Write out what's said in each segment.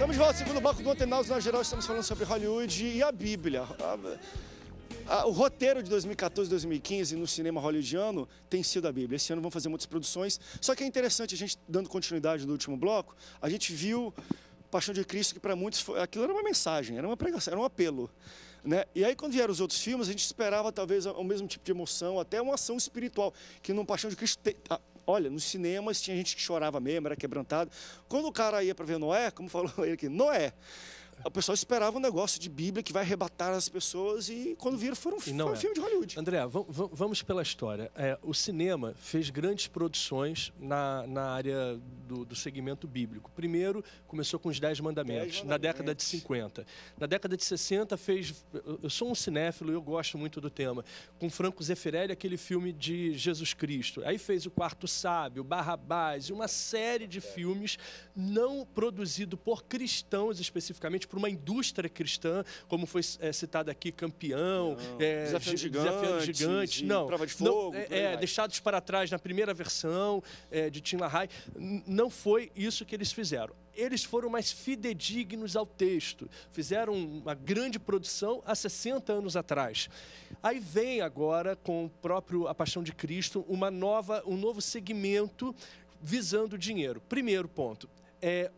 Estamos de volta ao segundo bloco do Antenados. Na geral, estamos falando sobre Hollywood e a Bíblia. O roteiro de 2014 e 2015 no cinema hollywoodiano tem sido a Bíblia. Esse ano vão fazer muitas produções. Só que é interessante, a gente, dando continuidade no último bloco, a gente viu Paixão de Cristo, que para muitos aquilo era uma mensagem, era uma pregação, era um apelo. Né? E aí, quando vieram os outros filmes, a gente esperava talvez o mesmo tipo de emoção, até uma ação espiritual, que no Paixão de Cristo olha, nos cinemas tinha gente que chorava mesmo, era quebrantado. Quando o cara ia para ver Noé, como falou ele aqui, Noé, o pessoal esperava um negócio de Bíblia que vai arrebatar as pessoas e quando viram foi um filme de Hollywood. André, vamos pela história. O cinema fez grandes produções na área do segmento bíblico. Primeiro, começou com os 10 Mandamentos, na década de 50. Na década de 60 fez... Eu sou um cinéfilo e eu gosto muito do tema. Com Franco Zeffirelli, aquele filme de Jesus Cristo. Aí fez O Quarto Sábio, Barrabás e uma série de filmes não produzido por cristãos especificamente, por uma indústria cristã, como foi citado aqui, Campeão, Desafiando Gigantes, não, Prova de Fogo, Deixados para Trás na primeira versão de Tim LaHaye. Não foi isso que eles fizeram. Eles foram mais fidedignos ao texto, fizeram uma grande produção há 60 anos atrás. Aí vem agora, com o próprio A Paixão de Cristo, um novo segmento visando o dinheiro. Primeiro ponto,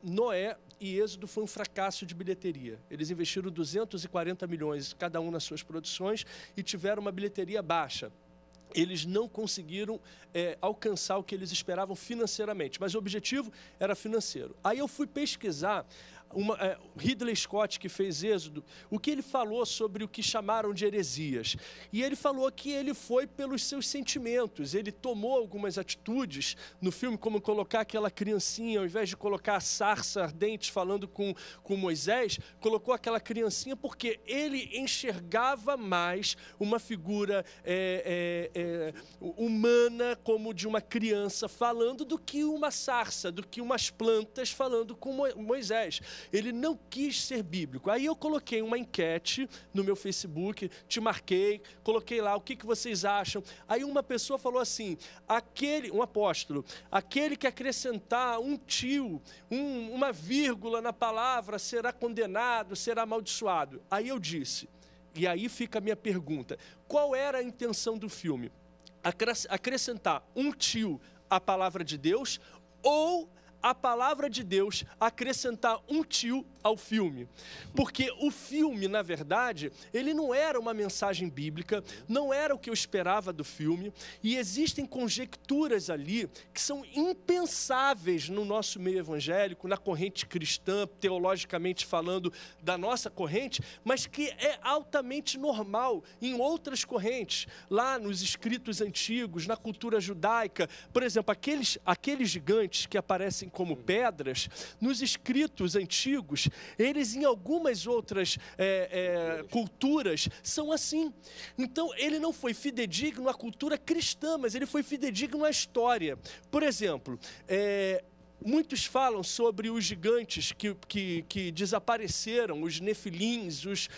Noé e Êxodo foi um fracasso de bilheteria. Eles investiram 240 milhões cada um nas suas produções e tiveram uma bilheteria baixa. Eles não conseguiram alcançar o que eles esperavam financeiramente, mas o objetivo era financeiro. Aí eu fui pesquisar Ridley Scott, que fez Êxodo, o que ele falou sobre o que chamaram de heresias. E ele falou que ele foi pelos seus sentimentos. Ele tomou algumas atitudes no filme, como colocar aquela criancinha, ao invés de colocar a sarça ardente falando com Moisés, colocou aquela criancinha porque ele enxergava mais uma figura humana, como de uma criança falando, do que uma sarça, do que umas plantas falando com Moisés. Ele não quis ser bíblico. Aí eu coloquei uma enquete no meu Facebook, te marquei, coloquei lá o que vocês acham. Aí uma pessoa falou assim, um apóstolo, aquele que acrescentar um tio, uma vírgula na palavra será condenado, será amaldiçoado. Aí eu disse, e aí fica a minha pergunta, qual era a intenção do filme? Acrescentar um tio à palavra de Deus ou a palavra de Deus acrescentar um tio ao filme? Porque o filme, na verdade, ele não era uma mensagem bíblica, não era o que eu esperava do filme, e existem conjecturas ali que são impensáveis no nosso meio evangélico, na corrente cristã, teologicamente falando da nossa corrente, mas que é altamente normal em outras correntes, lá nos escritos antigos, na cultura judaica. Por exemplo, aqueles gigantes que aparecem como pedras, nos escritos antigos, eles em algumas outras culturas são assim. Então, ele não foi fidedigno à cultura cristã, mas ele foi fidedigno à história. Por exemplo, muitos falam sobre os gigantes que desapareceram, os nefilins, os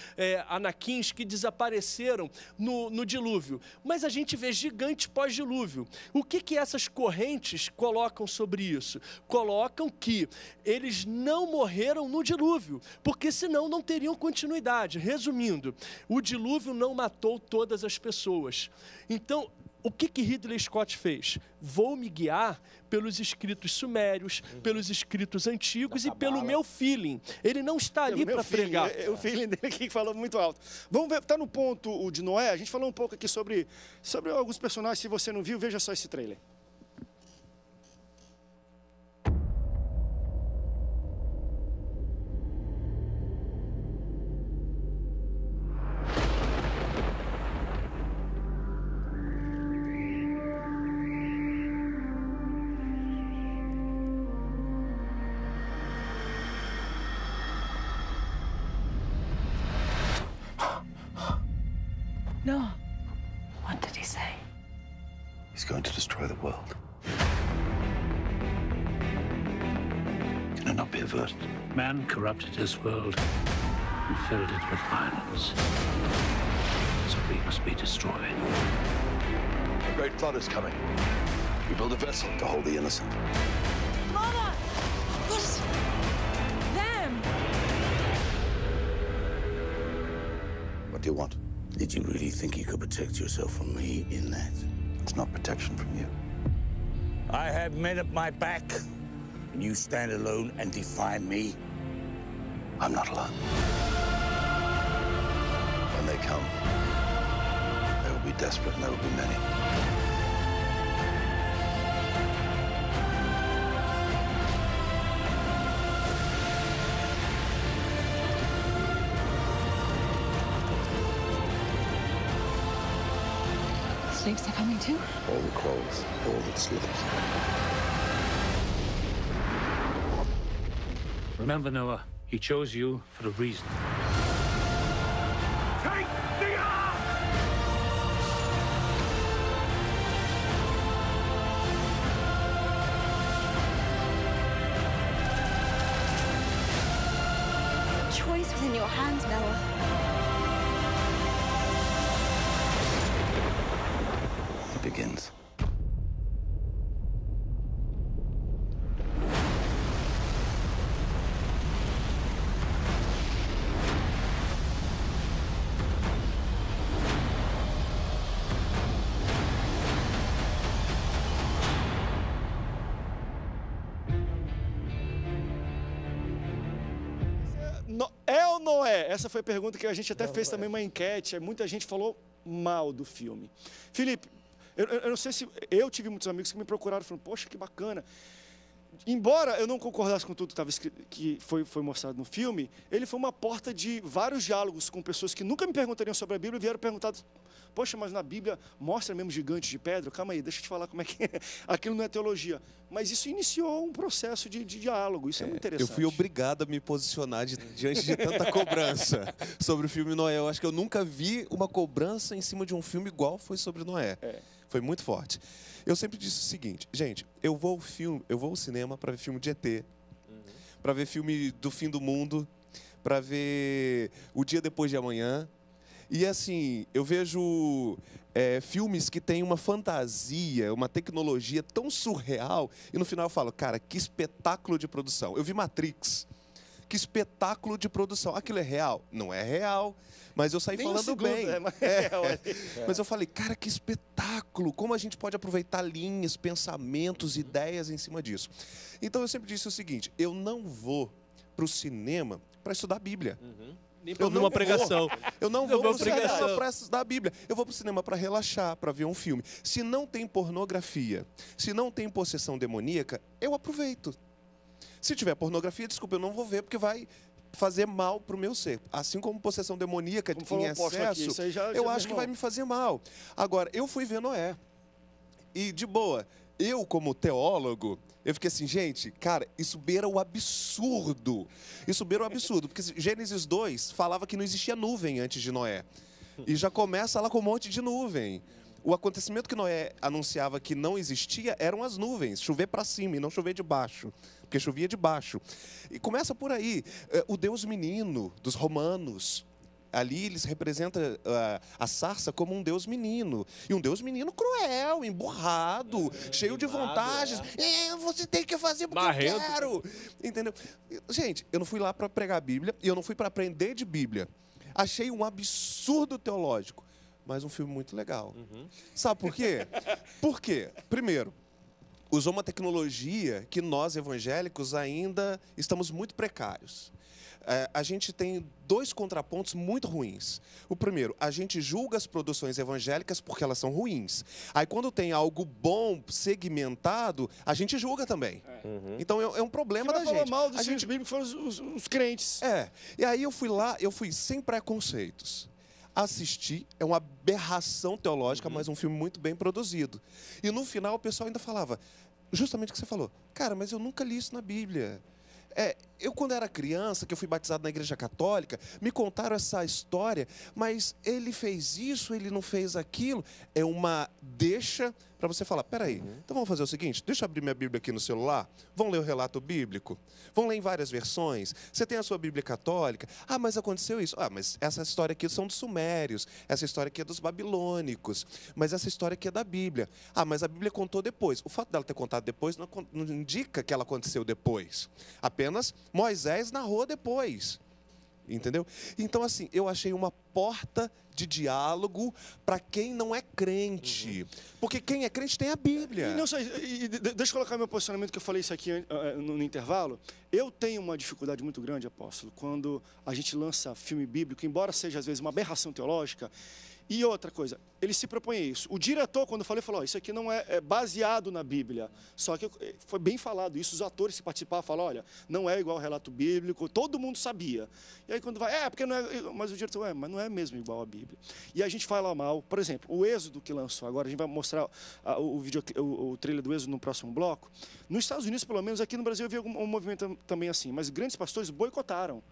anaquins que desapareceram no dilúvio. Mas a gente vê gigantes pós-dilúvio. O que essas correntes colocam sobre isso? Colocam que eles não morreram no dilúvio, porque senão não teriam continuidade. Resumindo, o dilúvio não matou todas as pessoas. Então, o que Ridley Scott fez? Vou me guiar pelos escritos sumérios, pelos escritos antigos e pelo meu feeling. Ele não está ali para pregar. O feeling dele aqui que falou muito alto. Vamos ver, está no ponto o de Noé. A gente falou um pouco aqui sobre alguns personagens. Se você não viu, veja só esse trailer. No. What did he say? He's going to destroy the world. Can it not be averted? Man corrupted his world and filled it with violence. So we must be destroyed. A great flood is coming. We build a vessel to hold the innocent. Mama! There's them! do you want? Did you really think you could protect yourself from me in that? It's not protection from you. I have men at my back, and you stand alone and defy me? I'm not alone. When they come, they will be desperate and there will be many. Slaves are coming too? All the clothes, all that slips. Remember, Noah, he chose you for a reason. Take the ark! Choice was in your hands, Noah. It begins. É ou não é? Essa foi a pergunta que a gente até fez também uma enquete. Muita gente falou mal do filme. Felipe, eu não sei se... Eu tive muitos amigos que me procuraram falando, poxa, que bacana. Embora eu não concordasse com tudo que foi mostrado no filme, ele foi uma porta de vários diálogos com pessoas que nunca me perguntariam sobre a Bíblia e vieram perguntar, poxa, mas na Bíblia mostra mesmo gigante de pedra? Calma aí, deixa eu te falar como é que é. Aquilo não é teologia. Mas isso iniciou um processo de diálogo, isso é muito interessante. Eu fui obrigado a me posicionar diante de tanta cobrança sobre o filme Noé. Eu acho que eu nunca vi uma cobrança em cima de um filme igual foi sobre Noé. Foi muito forte. Eu sempre disse o seguinte, gente, eu vou ao cinema para ver filme de ET, para ver filme do fim do mundo, para ver O Dia Depois de Amanhã. E assim, eu vejo filmes que têm uma fantasia, uma tecnologia tão surreal, e no final eu falo, cara, que espetáculo de produção. Eu vi Matrix, que espetáculo de produção. Aquilo é real? Não é real, mas eu saí Nem falando bem. Mas eu falei, cara, que espetáculo, como a gente pode aproveitar linhas, pensamentos, ideias em cima disso. Então eu sempre disse o seguinte, eu não vou para o cinema para estudar a Bíblia. Nem para ouvir uma pregação. Eu não vou para o cinema para estudar a Bíblia. Eu vou para o cinema para relaxar, para ver um filme. Se não tem pornografia, se não tem possessão demoníaca, eu aproveito. Se tiver pornografia, desculpa, eu não vou ver, porque vai fazer mal para o meu ser. Assim como possessão demoníaca em excesso, eu acho que vai me fazer mal. Agora, eu fui ver Noé. E, de boa, eu como teólogo, eu fiquei assim, gente, cara, isso beira o absurdo. Isso beira o absurdo, porque Gênesis 2 falava que não existia nuvem antes de Noé. E já começa lá com um monte de nuvem. O acontecimento que Noé anunciava que não existia eram as nuvens, chover para cima e não chover de baixo, porque chovia de baixo. E começa por aí, o Deus menino dos romanos. Ali eles representam a sarça como um Deus menino. E um Deus menino cruel, emburrado, cheio de vantagens. Você tem que fazer porque eu quero. Entendeu? Gente, eu não fui lá para pregar a Bíblia e eu não fui para aprender de Bíblia. Achei um absurdo teológico, mas um filme muito legal. Sabe por quê? Por quê? Primeiro, usou uma tecnologia que nós, evangélicos, ainda estamos muito precários. A gente tem dois contrapontos muito ruins. O primeiro, a gente julga as produções evangélicas porque elas são ruins. Aí, quando tem algo bom, segmentado, a gente julga também. Então, é um problema da gente. Falou mal dos filmes bíblicos foram os crentes. E aí, eu fui lá, eu fui sem preconceitos. Assisti, é uma aberração teológica, mas um filme muito bem produzido. E no final, o pessoal ainda falava, justamente o que você falou, cara, mas eu nunca li isso na Bíblia. Eu, quando era criança, que eu fui batizado na igreja católica, me contaram essa história, mas ele fez isso, ele não fez aquilo. É uma deixa para você falar, peraí, então vamos fazer o seguinte, deixa eu abrir minha Bíblia aqui no celular, vamos ler o relato bíblico, vamos ler em várias versões, você tem a sua Bíblia católica, mas aconteceu isso, mas essa história aqui são dos sumérios, essa história aqui é dos babilônicos, mas essa história aqui é da Bíblia, mas a Bíblia contou depois. O fato dela ter contado depois não indica que ela aconteceu depois, apenas Moisés narrou depois. Entendeu? Então, assim, eu achei uma porta de diálogo para quem não é crente. Porque quem é crente tem a Bíblia. Não sei, deixa eu colocar meu posicionamento, que eu falei isso aqui no intervalo. Eu tenho uma dificuldade muito grande, apóstolo, quando a gente lança filme bíblico, embora seja às vezes uma aberração teológica. E outra coisa, ele se propõe a isso. O diretor, quando eu falei, falou, isso aqui não é baseado na Bíblia. Só que foi bem falado isso. Os atores que participavam falaram, olha, não é igual ao relato bíblico. Todo mundo sabia. E aí quando vai, porque não é... Mas o diretor, mas não é mesmo igual à Bíblia. E a gente fala mal. Por exemplo, o Êxodo que lançou agora, a gente vai mostrar o trailer do Êxodo no próximo bloco. Nos Estados Unidos, pelo menos, aqui no Brasil, eu vi um movimento também assim. Mas grandes pastores boicotaram.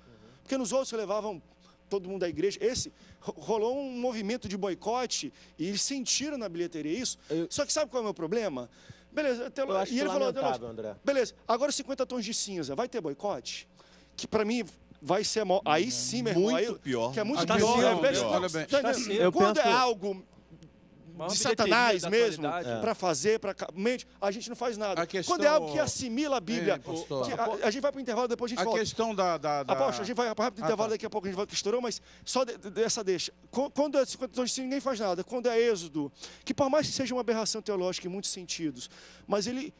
Porque nos outros levavam... todo mundo da igreja, rolou um movimento de boicote e eles sentiram na bilheteria isso. Só que sabe qual é o meu problema? Beleza, eu acho e ele falou, André. beleza, agora 50 tons de cinza, vai ter boicote? Que pra mim vai ser aí sim, meu irmão, muito pior. Que é muito Tá pior. Tá É algo de Satanás mesmo, para fazer, mente, a gente não faz nada. Quando é algo que assimila a Bíblia, a gente vai para o intervalo, depois a gente volta. A questão da... Aposto, a gente vai para o intervalo, daqui a pouco a gente vai que estourou, mas só dessa deixa. Quando é 50 tons de cinza, ninguém faz nada. Quando é Êxodo, que por mais que seja uma aberração teológica em muitos sentidos, mas ele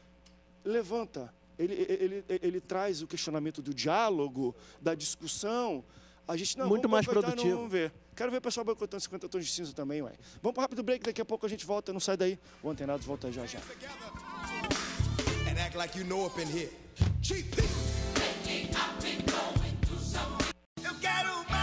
levanta, ele traz o questionamento do diálogo, da discussão. A gente não muito mais produtivo. Vamos ver. Quero ver o pessoal boicotando 50 tons de cinza também, ué. Vamos para um rápido break, daqui a pouco a gente volta, não sai daí. O Antenados volta já já. Eu quero mais.